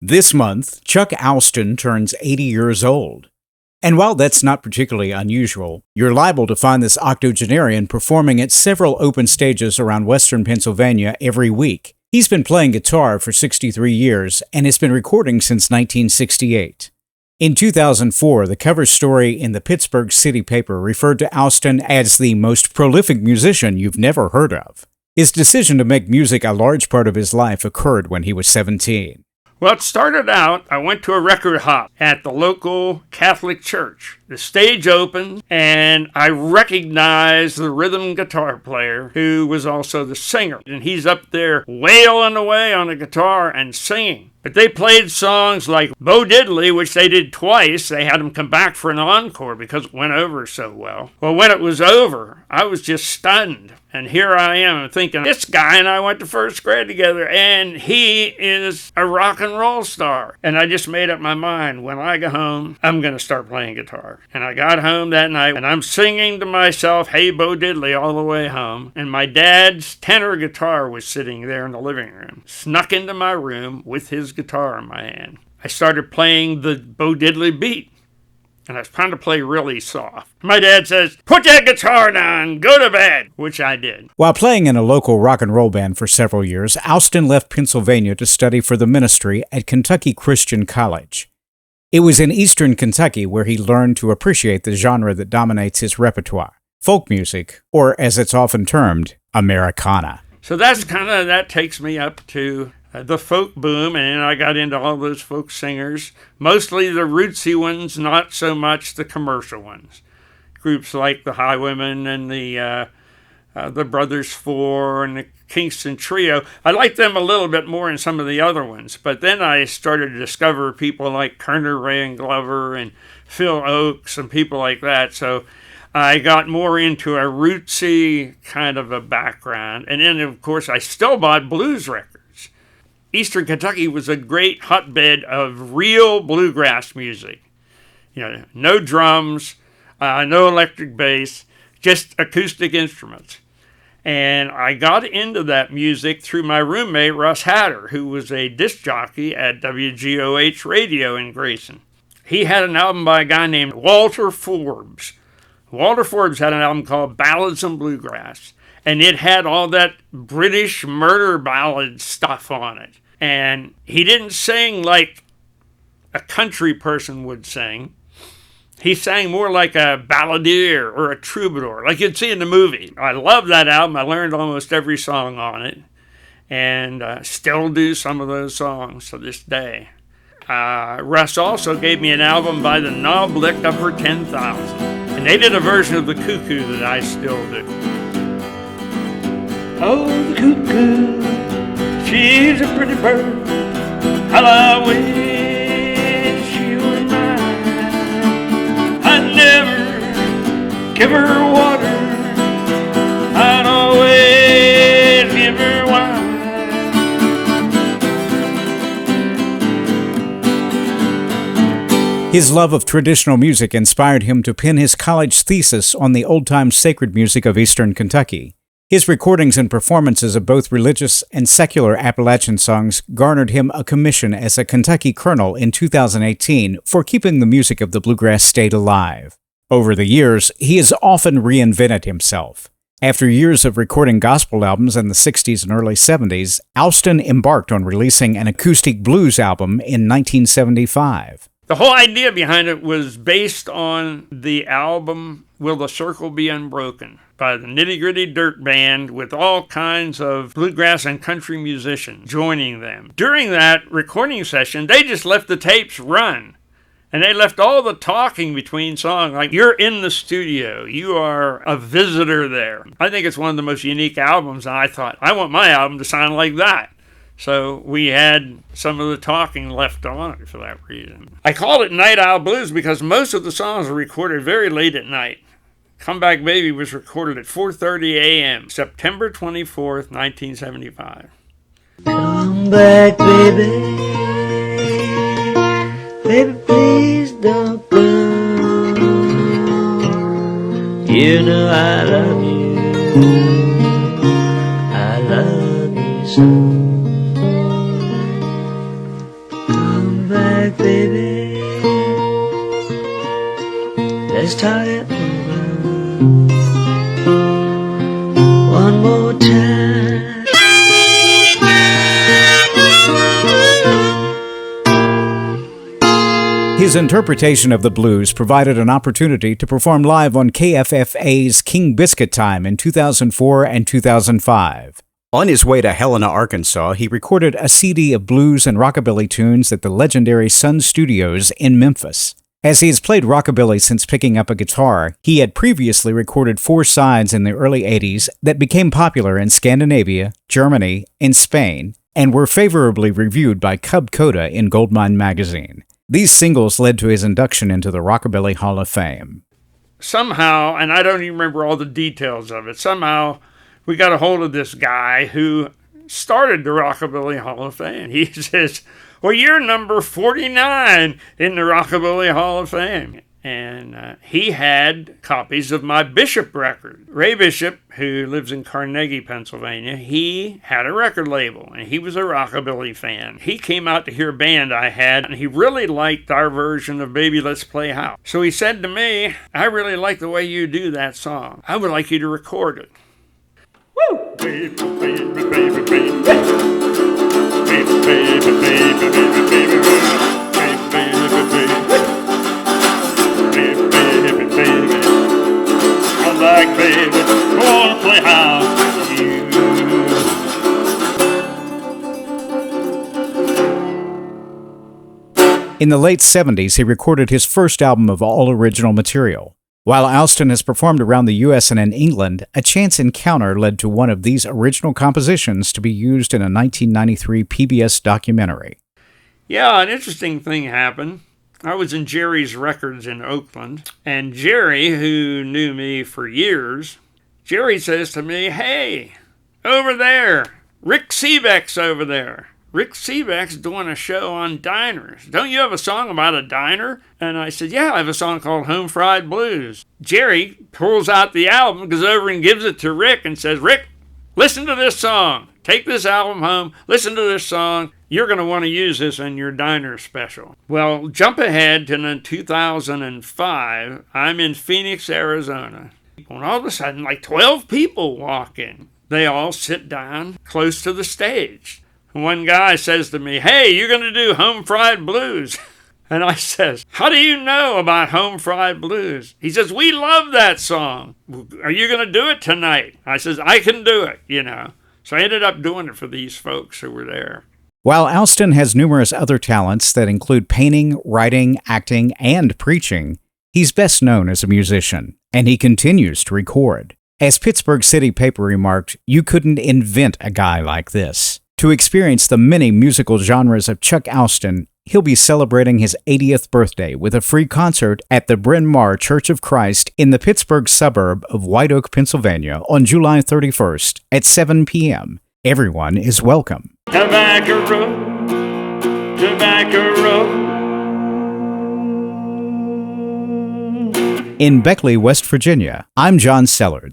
This month, Chuck Owston turns 80 years old. And while that's not particularly unusual, you're liable to find this octogenarian performing at several open stages around western Pennsylvania every week. He's been playing guitar for 63 years and has been recording since 1968. In 2004, the cover story in the Pittsburgh City paper referred to Owston as the most prolific musician you've never heard of. His decision to make music a large part of his life occurred when he was 17. Well, it started out, I went to a record hop at the local Catholic church. The stage opened, and I recognized the rhythm guitar player, who was also the singer. And he's up there wailing away on the guitar and singing. But they played songs like Bo Diddley, which they did twice. They had him come back for an encore because it went over so well. Well, when it was over, I was just stunned. And here I am thinking, this guy and I went to first grade together, and he is a rock and roll star. And I just made up my mind, when I go home, I'm going to start playing guitar. And I got home that night, and I'm singing to myself, Hey Bo Diddley, all the way home. And my dad's tenor guitar was sitting there in the living room. Snuck into my room with his guitar in my hand. I started playing the Bo Diddley beat. And I was trying to play really soft. My dad says, put that guitar down, go to bed, which I did. While playing in a local rock and roll band for several years, Owston left Pennsylvania to study for the ministry at Kentucky Christian College. It was in eastern Kentucky where he learned to appreciate the genre that dominates his repertoire, folk music, or as it's often termed, Americana. So that takes me up to the folk boom, and then I got into all those folk singers, mostly the rootsy ones, not so much the commercial ones. Groups like the Highwaymen and the Brothers Four and the Kingston Trio. I liked them a little bit more than some of the other ones, but then I started to discover people like Kerner, Ray and Glover and Phil Oakes and people like that, so I got more into a rootsy kind of a background. And then, of course, I still bought blues records. Eastern Kentucky was a great hotbed of real bluegrass music. No drums, no electric bass, just acoustic instruments. And I got into that music through my roommate, Russ Hatter, who was a disc jockey at WGOH Radio in Grayson. He had an album by a guy named Walter Forbes. Walter Forbes had an album called Ballads and Bluegrass, and it had all that British murder ballad stuff on it. And he didn't sing like a country person would sing. He sang more like a balladeer or a troubadour, like you'd see in the movie. I love that album. I learned almost every song on it, and still do some of those songs to this day. Russ also gave me an album by the Knoblick Upper 10,000, and they did a version of the Cuckoo that I still do. Oh, the cuckoo, she's a pretty bird, how I wish you were mine. I'd never give her water, I'd always give her wine. His love of traditional music inspired him to pen his college thesis on the old-time sacred music of eastern Kentucky. His recordings and performances of both religious and secular Appalachian songs garnered him a commission as a Kentucky colonel in 2018 for keeping the music of the bluegrass state alive. Over the years, he has often reinvented himself. After years of recording gospel albums in the 60s and early 70s, Owston embarked on releasing an acoustic blues album in 1975. The whole idea behind it was based on the album Will the Circle Be Unbroken by the Nitty Gritty Dirt Band, with all kinds of bluegrass and country musicians joining them. During that recording session, they just let the tapes run. And they left all the talking between songs. Like, you're in the studio. You are a visitor there. I think it's one of the most unique albums, and I thought, I want my album to sound like that. So we had some of the talking left on it for that reason. I called it Night Owl Blues because most of the songs were recorded very late at night. Come Back Baby was recorded at 4:30 a.m., September 24th, 1975. Come back, baby. Baby, please don't go. You know I love you. I love you so. back, baby. Let's start it over one more time. His interpretation of the blues provided an opportunity to perform live on KFFA's King Biscuit Time in 2004 and 2005. On his way to Helena, Arkansas, he recorded a CD of blues and rockabilly tunes at the legendary Sun Studios in Memphis. As he has played rockabilly since picking up a guitar, he had previously recorded 4 sides in the early 80s that became popular in Scandinavia, Germany, and Spain, and were favorably reviewed by Cub Coda in Goldmine magazine. These singles led to his induction into the Rockabilly Hall of Fame. Somehow, and I don't even remember all the details of it, somehow we got a hold of this guy who started the Rockabilly Hall of Fame. He says, well, you're number 49 in the Rockabilly Hall of Fame. And he had copies of my Bishop record. Ray Bishop, who lives in Carnegie, Pennsylvania, he had a record label, and he was a rockabilly fan. He came out to hear a band I had, and he really liked our version of Baby Let's Play House. So he said to me, I really like the way you do that song. I would like you to record it. Woo! Baby, baby, baby, baby. Baby, baby, baby, baby, baby, baby, like baby, wanna play house with you. In the late 70s, he recorded his first album of all original material. While Owston has performed around the U.S. and in England, a chance encounter led to one of these original compositions to be used in a 1993 PBS documentary. Yeah, an interesting thing happened. I was in Jerry's Records in Oakland, and Jerry, who knew me for years, Jerry says to me, hey, over there, Rick Seebeck's over there. Rick Seebeck's doing a show on diners. Don't you have a song about a diner? And I said, yeah, I have a song called Home Fried Blues. Jerry pulls out the album, goes over and gives it to Rick and says, Rick, listen to this song. Take this album home, listen to this song. You're going to want to use this in your diner special. Well, jump ahead to 2005. I'm in Phoenix, Arizona. And all of a sudden, like 12 people walk in. They all sit down close to the stage. One guy says to me, hey, you're going to do Home Fried Blues. And I says, how do you know about Home Fried Blues? He says, we love that song. Are you going to do it tonight? I says, I can do it, So I ended up doing it for these folks who were there. While Owston has numerous other talents that include painting, writing, acting, and preaching, he's best known as a musician, and he continues to record. As Pittsburgh City Paper remarked, you couldn't invent a guy like this. To experience the many musical genres of Chuck Owston, he'll be celebrating his 80th birthday with a free concert at the Bryn Mawr Church of Christ in the Pittsburgh suburb of White Oak, Pennsylvania on July 31st at 7 p.m. Everyone is welcome. Tobacco road, tobacco road. In Beckley, West Virginia, I'm John Sellards.